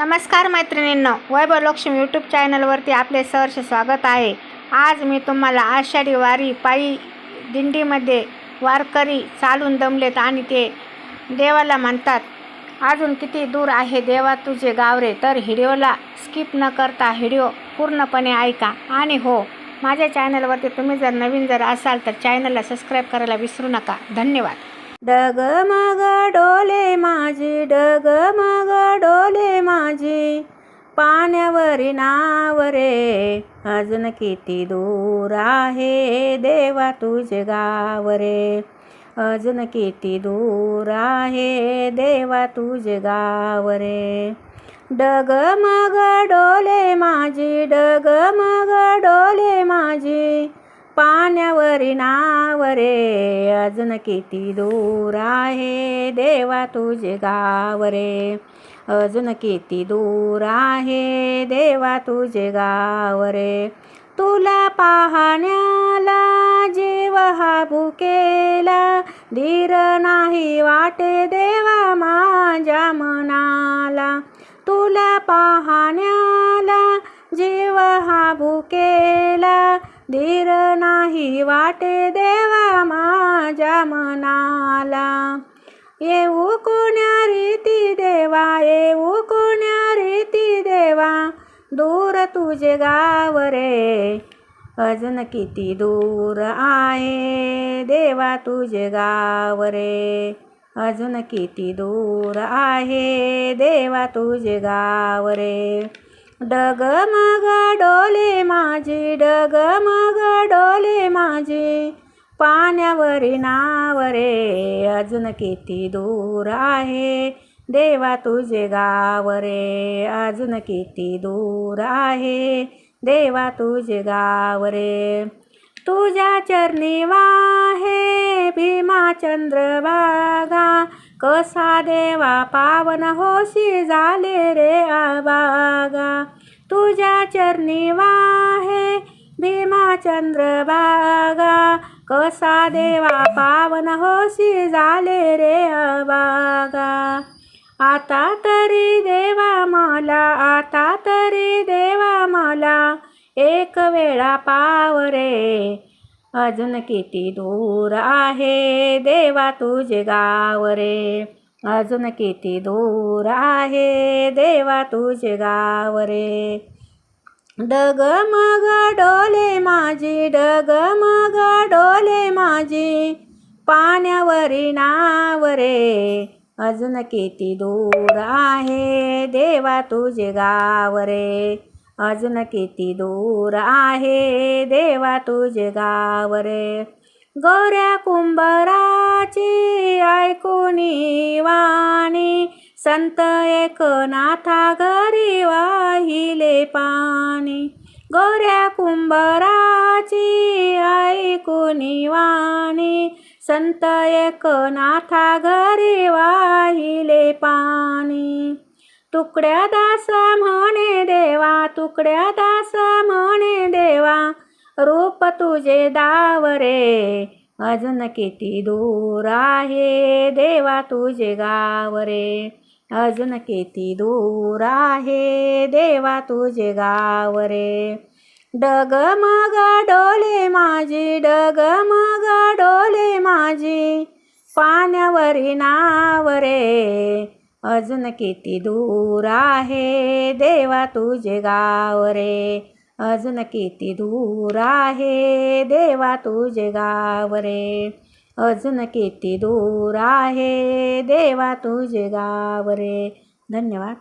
नमस्कार मैत्रिणींनो, वैभव लक्ष्मी यूट्यूब चॅनलवरती आपले सहर्ष स्वागत आहे। आज मी तुम्हाला आषाढी वारी पायी दिंडीमध्ये वारकरी चालून दमलेत आणि ते देवाला म्हणतात, अजून किती दूर आहे देवा तुझे गाव रे। तर व्हिडिओला स्किप न करता व्हिडिओ पूर्णपणे ऐका। आणि हो, माझ्या चॅनलवरती तुम्ही जर नवीन असाल तर चॅनलला सबस्क्राईब करायला विसरू नका। धन्यवाद। डगमग डोले माझी, डगमग डोले माझी, पाण्यावरी नाव रे, अजून किती दूर आहे देवा तुझे गाव रे, अजून किती दूर आहे देवा तुझे गाव रे। डगमग डोले माझी, डगमग डोले माझी, पाण्यावरी नाव रे, अजून किती दूर आहे देवा तुझे गाव रे, अजून किती दूर आहे देवा तुझे गाव रे। तुला पाहण्याला जीव हा भुकेला, धीर नाही वाटे देवा माझ्या मनाला। तुला पाहण्याला जीव हा भुकेला, धीर नाही वाटे देवा माझ्या मनाला। येऊ कोण्या रीती देवा, येऊ कोण्या रीती देवा, दूर तुझे गाव रे, अजून किती दूर आहे देवा तुझे गाव रे, अजून किती दूर आहे देवा तुझे गाव रे। डगमग डोले माझी, डगमग डोले माझी, पाण्यावरी नाव रे, अजून किती दूर आहे देवा तुझे गाव रे, अजून किती दूर आहे देवा तुझे गाव रे। तुझ्या चरणी वाहे भीमा चंद्रभागा, कसा देवा पावन होशी झाले रे अभागा। तुझ्या चरणी वाहे भीमा चंद्रभागा, कसा देवा पावन होशी झाले रे अभागा। आता तरी देवा मला, आता तरी देवा मला, एक वेळा पाव रे, अजून किती दूर आहे देवा तुझे गाव रे, अजून किती दूर आहे देवा तुझे गाव रे। डगमग डोले माझी, डगमग डोले माझी, पाण्यावरी नाव रे, अजून किती दूर आहे देवा तुझे गाव रे, अजून किती दूर आहे देवा तुझे गाव रे। गोऱ्या कुंभाराची ऐकुनी वाणी, संत एकनाथा घरी वाहिले पाणी। गोऱ्या कुंभाराची ऐकुनी वाणी, संत एकनाथा घरी वाहिले पाणी। तुकड्या दासा म्हणे देवा, तुकड्या दासा म्हणे देवा, रूप तुझे दाव रे, अजून किती दूर आहे देवा तुझे गाव रे, अजून किती दूर आहे देवा तुझे गाव रे। डगमग डोले माझी, डगमग डोले माझी, पाण्यावरी नाव रे, अजून किती दूर आहे देवा तुझे गाव रे, अजून किती दूर आहे देवा तुझे गाव रे, अजून किती दूर आहे देवा तुझे गाव रे। धन्यवाद।